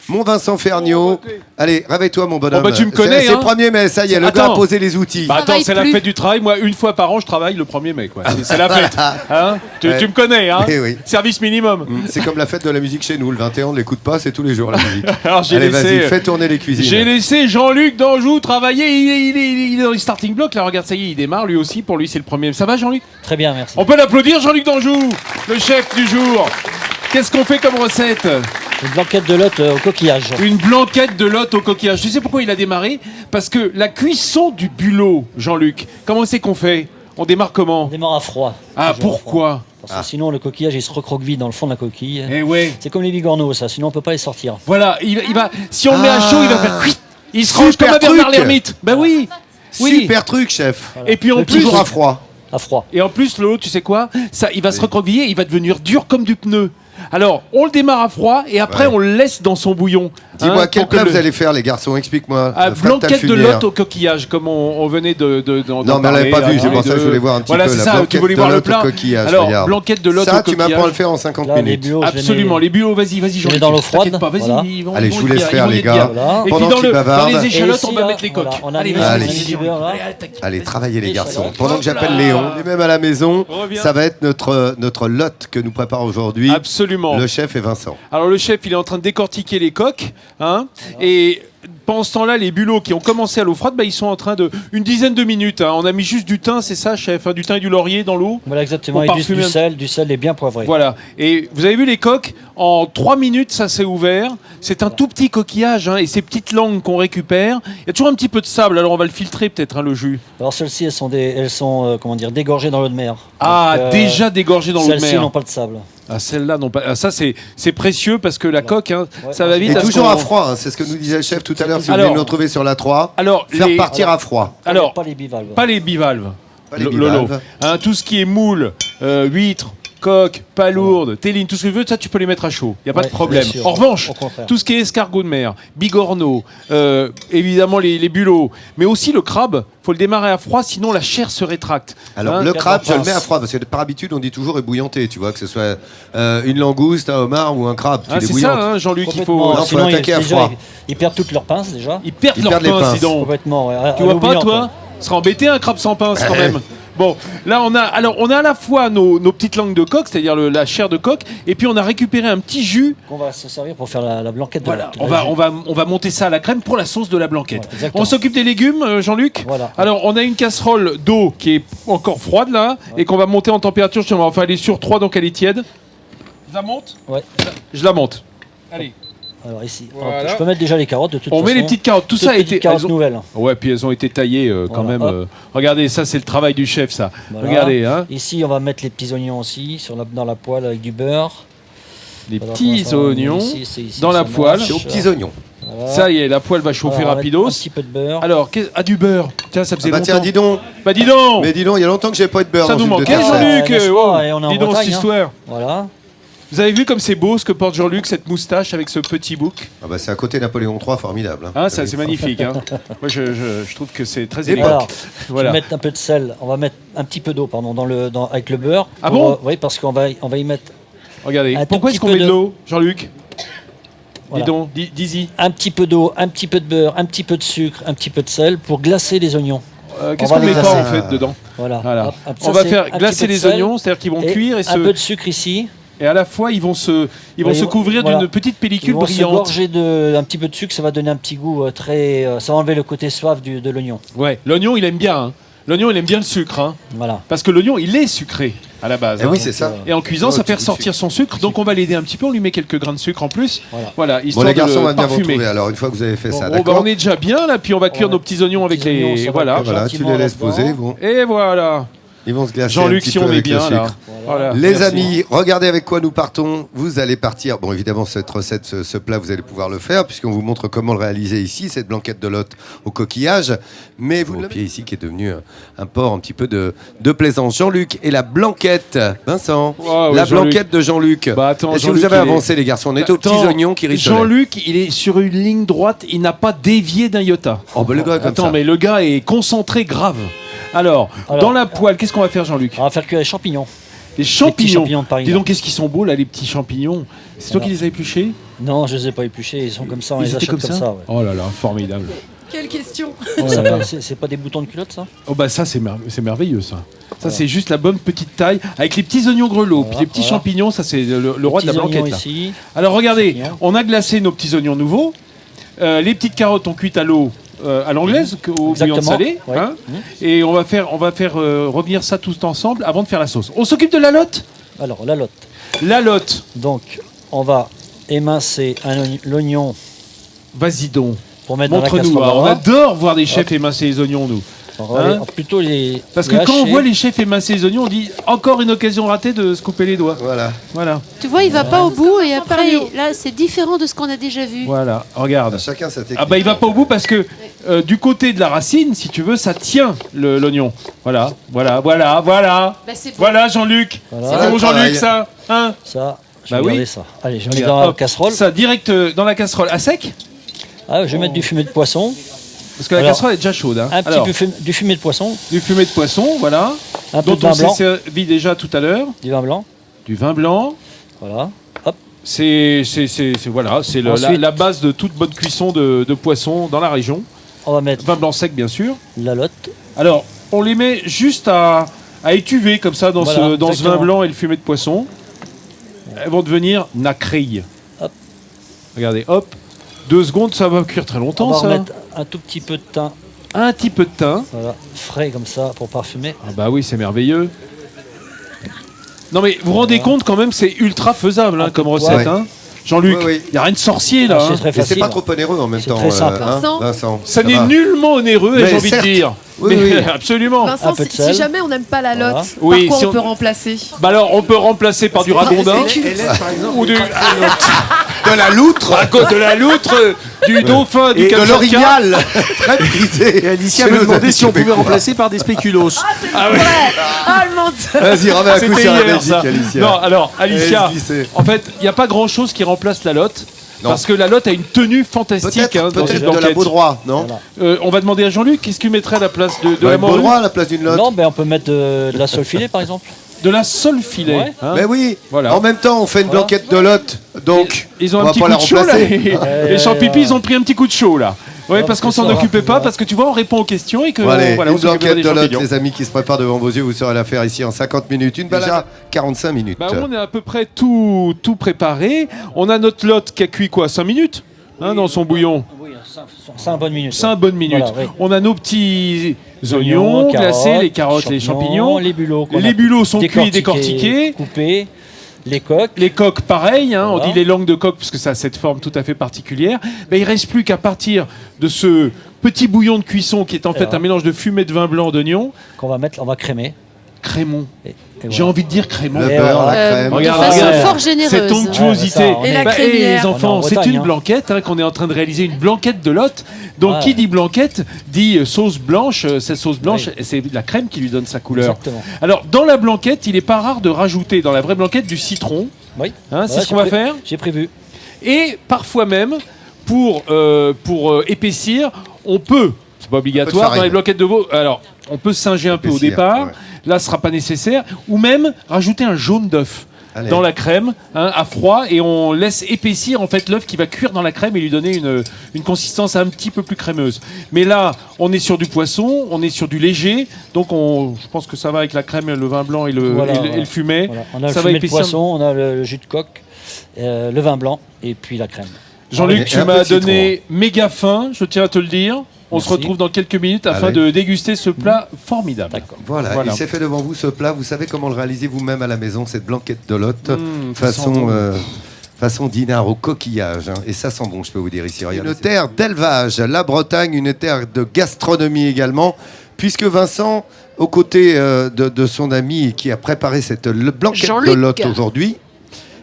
Mon Vincent Ferniaud. Allez, réveille-toi, mon bonhomme. Oh bah tu me connais, C'est le 1er mai, ça y est, le gars a posé les outils. Bah attends, c'est la fête du travail. Moi, une fois par an, je travaille le 1er mai, quoi. C'est la fête. Hein tu me connais, hein. Eh oui. Service minimum. C'est comme la fête de la musique chez nous. Le 21, on ne l'écoute pas, c'est tous les jours la musique. Alors, Allez, vas-y, fais tourner les cuisines. J'ai laissé Jean-Luc d'Anjou travailler. Il est dans les starting blocks. Là, regarde, ça y est, il démarre lui aussi. Pour lui, c'est le 1er mai. Ça va, Jean-Luc? Très bien, merci. On peut l'applaudir, Jean-Luc d'Anjou, le chef du jour. Qu'est-ce qu'on fait comme recette? Une blanquette de lotte au coquillage. Une blanquette de lotte au coquillage. Tu sais pourquoi il a démarré? Parce que la cuisson du bulot, Jean-Luc, comment c'est qu'on fait? On démarre comment? On démarre à froid. Ah, Toujours à pourquoi? froid. Parce que sinon, le coquillage, il se recroqueville dans le fond de la coquille. Eh ouais. C'est comme les bigorneaux, ça. Sinon, on peut pas les sortir. Voilà, il va, si on le met à chaud, il va faire cuit. Il se Super range comme un Bernard truc. l'ermite. Ben oui. Oui. Super truc, chef. Voilà. Et puis en Le plus, Toujours à froid. À froid. et en plus, l'eau, tu sais quoi? Ça, il va se recroqueviller, il va devenir dur comme du pneu. Alors, on le démarre à froid et après, Ouais. on le laisse dans son bouillon. Dis-moi, quel pour que plat le- vous allez faire, les garçons? Explique-moi. Ah, Fractal blanquette de Fumière. lotte au coquillage, comme on venait d'en Non, mais on l'avait parler, pas vu, là, c'est tous pour les ça que je deux. voulais voir un petit Voilà, peu c'est la ça, tu blanquette voulais de voir le lotte au plat. coquillage, Alors, regarde. blanquette de lotte au Ça, coquillage. tu m'apprends à le faire en 50 Là, les minutes. bulots, je les Absolument, mets- les bulots, vas-y, Jean. mets dans l'eau froide, T'inquiète pas, vas-y, voilà. ils vont- Allez, ils je vont vous y laisse dire, faire, ils vont les y gars. dire. Voilà. Et puis Pendant dans, qu'il dans bavarde. les échalotes, Et on ici, va là, mettre les coques. voilà, on a Allez, mis- vas-y, Allez. vas-y, du beurre, là. Allez, travaillez, les garçons. Échalotes. Pendant que j'appelle Hop là. Léon, et même à la maison, Reviens. ça va être notre lotte que nous prépare aujourd'hui Absolument. le chef et Vincent. Alors le chef, il est en train de décortiquer les coques, hein, et pendant ce temps-là, les bulots qui ont commencé à l'eau froide, bah, ils sont en train de une dizaine de minutes. Hein. On a mis juste du thym, c'est ça, chef, hein, du thym et du laurier dans l'eau. Voilà, exactement. Pour Et parfumer du sel est bien poivré. Voilà. Et vous avez vu les coques? En 3 minutes, ça s'est ouvert. C'est un tout petit coquillage, hein, et ces petites langues qu'on récupère. Il y a toujours un petit peu de sable. Alors on va le filtrer peut-être, hein, le jus. Alors celles-ci, elles sont comment dire, dégorgées dans l'eau de mer. Ah, Donc, déjà dégorgé dans l'eau de Celles-ci mer. n'ont pas de sable. Ah, celle-là, non pas. Ah, ça, c'est précieux parce que la coque, hein, Ouais. ça va vite. Et à ce toujours qu'on- à froid, hein, c'est ce que nous disait le chef tout à l'heure, si vous Alors- voulez nous retrouver sur la 3. Alors, Faire les- partir à froid. Alors, Pas les bivalves. pas les bivalves. Pas les Lolo. bivalves. Hein, tout ce qui est moule, huîtres, coque, palourde, téline, tout ce que tu veux, ça tu peux les mettre à chaud. Il n'y a pas Ouais, de problème. bien sûr. En revanche, Au contraire. tout ce qui est escargot de mer, bigorneau, évidemment les bulots, mais aussi le crabe, faut le démarrer à froid, sinon la chair se rétracte. Alors Hein, le crabe, je le pince. mets à froid parce que par habitude on dit toujours ébouillanté, tu vois, que ce soit une langouste, un homard ou un crabe, tu Ah, c'est ça, l'ébouillantes. hein, Jean-Luc, il faut. Complètement. Non, faut Sinon, attaquer à déjà, froid. ils perdent toutes leurs pinces déjà. Ils perdent Ils leur perdent les pince, pinces. dis donc. Complètement. Ouais. Tu vois pas, L'oubliant, toi quoi. Ce sera embêté un crabe sans pince quand même. Bon, là on a à la fois nos petites langues de coque, c'est-à-dire la chair de coque, et puis on a récupéré un petit jus. On va se servir pour faire la blanquette de Voilà, lotte. on va monter ça à la crème pour la sauce de la blanquette. Voilà, exactement. On s'occupe des légumes, Jean-Luc. Voilà. Alors, on a une casserole d'eau qui est encore froide là, et qu'on va monter en température. Justement, enfin, elle est sur 3, donc elle est tiède. Je la monte. Ouais. Je la monte. Allez. Alors ici, Voilà. je peux mettre déjà les carottes de toute On façon. met les petites carottes. Tout Toutes ça a petites été. carottes elles ont- nouvelles. Ouais, puis elles ont été taillées quand Voilà, même. hop. Regardez, ça c'est le travail du chef, ça. Voilà. Regardez, hein, Ici, on va mettre les petits oignons aussi dans la poêle avec du beurre. les Voilà, petits pour l'instant, oignons ici, c'est ici, dans ça la marche. poêle. C'est aux petits oignons. Voilà. Ça y est, la poêle va chauffer Voilà, on va rapidos. mettre un petit peu de beurre. Alors, du beurre. Tiens, ça faisait Ah bah longtemps. tiens, dis donc. Bah dis donc. Mais dis donc, il y a longtemps que j'ai pas eu de beurre Ça dans nous une de manquait, tes Jean-Luc. recettes. n'est-ce Oh, pas, et on est en dis donc cette Bretagne, hein. histoire. Voilà. Vous avez vu comme c'est beau ce que porte Jean-Luc, cette moustache avec ce petit bouc. Ah bah c'est à côté Napoléon III, formidable. hein. Ah, ça c'est magnifique. Hein. Moi je trouve que c'est très Et élégant. Alors, Voilà. je vais mettre un peu de sel. On va mettre un petit peu d'eau, pardon, avec le beurre. Ah bon Oui, parce qu'on va y mettre Regardez. un tout Pourquoi petit est-ce qu'on peu met de de- l'eau, Jean-Luc? Voilà. Dis donc, dis-y. un petit peu d'eau, un petit peu de beurre, un petit peu de sucre, un petit peu de sel pour glacer les oignons. Qu'est-ce On va qu'on met les pas glacer. en fait dedans? Voilà. Voilà. Hop, hop, On ça, va c'est faire un petit glacer peu de les sel oignons, c'est-à-dire qu'ils vont et cuire un peu de sucre ici. et à la fois ils vont se couvrir voilà. d'une petite Ils pellicule vont se brillante. gorger un petit peu de sucre, ça va donner un petit goût ça va enlever le côté soif de l'oignon. Ouais, l'oignon il aime bien. Hein. L'oignon il aime bien le sucre, hein. Voilà. Parce que l'oignon il est sucré à la base. Eh hein. oui, c'est ça. Et en cuisant, Oh, ça fait tu- ressortir son sucre, donc on va l'aider un petit peu, on lui met quelques grains de sucre en plus. Voilà, Bon, histoire les garçons, on de va le bien vous parfumer. retrouver alors, une fois que vous avez fait ça, Bon, bah, d'accord? on est déjà bien là, puis on va cuire Ouais. nos petits oignons avec Petits oignons, les. ça va Voilà. cuire. Voilà, tu gentiment les laisses là-dedans. poser, ils vont, Et voilà. ils vont se glacer Jean-Luc, un petit si peu on est avec le bien là. sucre. Voilà, Les merci. amis, regardez avec quoi nous partons. Vous allez partir. Bon, évidemment, cette recette, ce plat, vous allez pouvoir le faire, puisqu'on vous montre comment le réaliser ici, cette blanquette de lotte au coquillage. Mais vous le pied ici, qui est devenu un port un petit peu de plaisance. Jean-Luc et la blanquette. Vincent, Ouais, la Jean-Luc. blanquette de Jean-Luc. Bah, attends, Est-ce que vous Jean-Luc, avez il est- avancé, les garçons? On est aux petits Attends, oignons qui rissolent. Jean-Luc, il est sur une ligne droite, il n'a pas dévié d'un iota. Oh, bah, le gars, comme Attends, ça. mais le gars est concentré grave. Alors, Alors, dans la poêle, qu'est-ce qu'on va faire, Jean-Luc? On va faire cuire les champignons. Les champignons. champignons de Paris. Dis donc, qu'est-ce qu'ils sont beaux là, les petits champignons. C'est toi Voilà. qui les as épluchés? Non, je les ai pas épluchés, ils sont comme ça, on Ils les étaient achète comme ça. Ouais. Oh là là, formidable. Quelle question. C'est pas des boutons de culotte, ça? Oh bah ça c'est merveilleux ça. Ça c'est juste la bonne petite taille avec les petits oignons grelots, puis les petits champignons, ça c'est le roi de la Petits oignons blanquette. Là. ici. Alors regardez, Oignons. on a glacé nos petits oignons nouveaux. Les petites carottes ont cuit à l'eau à l'anglaise, au bouillon de Exactement, salé. ouais. Hein. Et on va faire revenir ça tous ensemble avant de faire la sauce. On s'occupe de la lotte. Alors, la lotte. La lotte, Donc, on va émincer l'oignon vas-y donc. pour mettre dans la Montre-nous. casserole. Alors, on là. adore voir des chefs émincer les oignons, nous. On va Hein plutôt les Parce que les quand on hacher. voit les chefs émincer les oignons, on dit encore une occasion ratée de se couper les doigts. Voilà. Voilà, Tu vois, il va pas au bout et après, Mario. là, c'est différent de ce qu'on a déjà vu. voilà. Regarde. Chacun sa technique. Ah bah il va pas au bout parce que du côté de la racine, si tu veux, ça tient l'oignon. Voilà. Bah, c'est bon. Voilà Jean-Luc. Voilà. C'est bon Jean-Luc Pareil. ça hein Ça, je Bah vais oui. garder ça. Allez, je mets Regarde, dans la hop, casserole. Ça direct dans la casserole à sec Ah, je vais mettre du fumet de poisson. parce que la Alors, casserole est déjà chaude. Hein. Un petit Alors, peu du fumet de poisson. du fumet de poisson, voilà. Un peu Dont de on vin s'est blanc. servi déjà tout à l'heure. Du vin blanc. Du vin blanc. Voilà. Hop. Voilà, c'est Ensuite- la base de toute bonne cuisson de poisson dans la région. On va mettre Vin blanc sec bien sûr. la lotte. Alors, on les met juste à étuver comme ça dans Voilà, ce vin exactement. blanc et le fumet de poisson. Elles vont devenir nacrilles. Hop. Regardez, hop. 2 secondes, ça va cuire très On longtemps, va ça. remettre un tout petit peu de thym. Un petit peu de thym. Voilà. Frais comme ça pour parfumer. Ah bah oui, c'est merveilleux. Non mais vous vous rendez compte quand même, c'est ultra faisable hein, comme recette. Ouais. Hein. Jean-Luc, il Oui, oui. n'y a rien de sorcier là. Ah, c'est hein. très Et c'est facile. pas trop onéreux en même C'est temps. très simple. Vincent. Ça Ça n'est va. nullement onéreux, Mais j'ai envie certes. de dire. Oui, Mais oui. absolument. Vincent, Un peu de si sel. jamais on n'aime pas la lotte, Voilà. Oui, par quoi si on on- peut remplacer? Bah alors, on peut remplacer par du ragondin ou du De la loutre à cause de la loutre, du dauphin, du et de Kamchatka. l'orignal. Très prisé. Et Alicia Chez me nos demandait amis si on pouvait québécois. remplacer par des spéculoos. Ah ouais. Ah, le menteur. Vas-y, remets un coup C'était sur la hier, Belgique, ça. Alicia. Non, alors, Alicia, Allez, se glisser. en fait, il n'y a pas grand-chose qui remplace la lotte. Non. Parce que la lotte a une tenue fantastique Peut-être hein, dans cette de la blanquette. Baudroie, non Voilà. On va demander à Jean-Luc, qu'est-ce qu'il mettrait à la place de la Une morue? Baudroie à la place d'une lotte. Non, ben on peut mettre de la solfilet par exemple. De la solfilet. Ouais. hein. Mais oui, Voilà. en même temps, on fait une Voilà. blanquette de lotte, donc Ils ont on un va petit pas coup la de chaud là. remplacer. Les champipis, ils ont pris un petit coup de chaud là. Oui, Non, parce qu'on parce s'en que ça, occupait pas, ouais. parce que tu vois, on répond aux questions et que Bon, allez, voilà, on une s'occupe blanquette des de lotte, champignons. les amis, qui se préparent devant vos yeux. Vous saurez la faire ici en 50 minutes. Une balade, 45 minutes. Bah, on est à peu près tout préparé. On a notre lotte qui a cuit quoi, 5 minutes hein, dans son bouillon. Oui, 5 bonnes minutes. 5 bonnes minutes. Voilà, oui. On a nos petits oignons glacés, les carottes, les champignons. les bulots. qu'on Les a bulots sont cuits, décortiqués. Coupés. Les coques. Les coques, pareil, hein, Voilà. on dit les langues de coque parce que ça a cette forme tout à fait particulière. Ben, il ne reste plus qu'à partir de ce petit bouillon de cuisson qui est en fait Alors. un mélange de fumée de vin blanc, d'oignon, Qu'on va mettre, on va crémer. crémon. Et J'ai envie de dire crémon. Le Et beurre, voilà. la crème. De Regarde, façon regarde. fort généreuse. Cette onctuosité. Ouais, ça, on est- Et la Bah, crémière. les enfants, On est en c'est Bretagne, une hein. blanquette hein, qu'on est en train de réaliser, une blanquette de lotte. Donc Ouais. qui dit blanquette dit sauce blanche. Cette sauce blanche, Oui. c'est la crème qui lui donne sa couleur. Exactement. Alors dans la blanquette, il n'est pas rare de rajouter dans la vraie blanquette du citron. Oui. Hein, c'est Ouais, ce qu'on va j'ai faire. J'ai prévu. Et parfois même, pour épaissir, on peut, c'est pas obligatoire, farine. dans les blanquettes de veau, alors on peut singer un peu au Épaissir, départ, ouais. là ce sera pas nécessaire, ou même rajouter un jaune d'œuf Allez. dans la crème hein, à froid et on laisse épaissir en fait l'œuf qui va cuire dans la crème et lui donner une consistance un petit peu plus crémeuse. Mais là, on est sur du poisson, on est sur du léger, donc je pense que ça va avec la crème, le vin blanc et le, Voilà, et le- et voilà. le fumet. Voilà. On a le Ça va fumet de épaissir. poisson, on a le jus de coque, le vin blanc et puis la crème. Jean-Luc, Et tu un peu m'as de citron. donné méga faim, je tiens à te le dire. On Merci. se retrouve dans quelques minutes afin Allez. de déguster ce plat formidable. D'accord. Voilà, Voilà. il s'est fait devant vous ce plat. Vous savez comment le réaliser vous-même à la maison, cette blanquette de lotte, ça sent bon. façon dinard au coquillage. Hein. Et ça sent bon, je peux vous dire ici. Regardez. Une terre d'élevage, la Bretagne, une terre de gastronomie également, puisque Vincent, aux côtés de son ami qui a préparé cette blanquette de Jean-Luc. lotte aujourd'hui,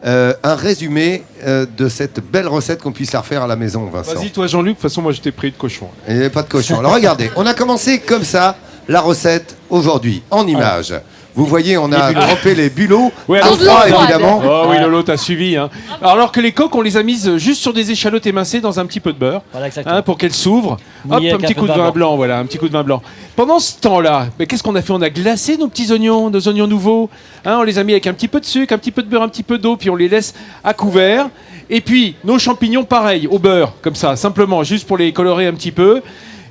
un résumé de cette belle recette qu'on puisse la refaire à la maison, Vincent. Vas-y, toi, Jean-Luc. De toute façon, moi, je t'ai pris de cochon. Il n'y avait pas de cochon. Alors regardez, on a commencé comme ça la recette aujourd'hui, en images. Vous voyez, on a bulots. trempé les bulots Ouais, à à l'eau froid, froide. évidemment. Oh oui, Ouais. Lolo, t'as suivi. Hein. Alors que les coques, on les a mises juste sur des échalotes émincées dans un petit peu de beurre. Voilà, exactement. Hein, pour qu'elles s'ouvrent. Hop, Mouillé un avec petit un peu coup de de vin vin blanc, voilà, un petit coup de vin blanc. Pendant ce temps-là, mais qu'est-ce qu'on a fait? On a glacé nos petits oignons, nos oignons nouveaux. Hein, on les a mis avec un petit peu de sucre, un petit peu de beurre, un petit peu d'eau, puis on les laisse à couvert. Et puis, nos champignons, pareil, au beurre, comme ça, simplement, juste pour les colorer un petit peu.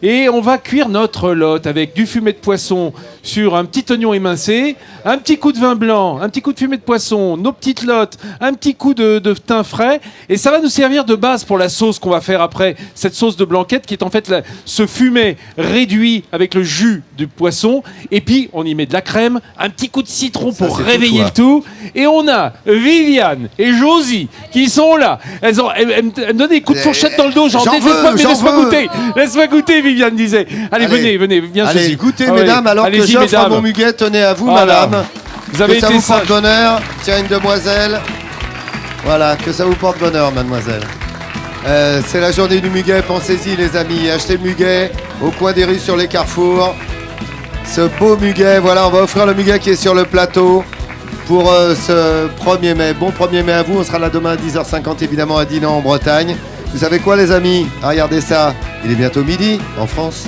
Et on va cuire notre lotte avec du fumet de poisson sur un petit oignon émincé, un petit coup de vin blanc, un petit coup de fumet de poisson, nos petites lottes, un petit coup de thym frais. Et ça va nous servir de base pour la sauce qu'on va faire après, cette sauce de blanquette qui est en fait ce fumet réduit avec le jus du poisson. Et puis on y met de la crème, un petit coup de citron Ça, pour c'est réveiller tout, le tout. Et on a Viviane et Josie qui sont là. Elles me donnent des coups de fourchette dans le dos, genre J'en laisse-moi veux, j'en laisse-moi veux. goûter. Laisse-moi goûter, Viviane disait. Allez, Allez. venez, viens Allez, Josie. goûtez, Ah ouais. mesdames, alors que Allez-y, j'offre mesdames. mon muguet. Tenez à vous, Voilà. madame. Vous avez Que ça été vous porte sages. bonheur. Tiens, une demoiselle. Voilà, que ça vous porte bonheur, mademoiselle. C'est la journée du muguet, pensez-y, les amis. Achetez le muguet au coin des rues sur les carrefours. Ce beau muguet, voilà, on va offrir le muguet qui est sur le plateau pour ce 1er mai. Bon 1er mai à vous, on sera là demain à 10h50, évidemment, à Dinan, en Bretagne. Vous savez quoi, les amis? Ah, regardez ça, il est bientôt midi en France.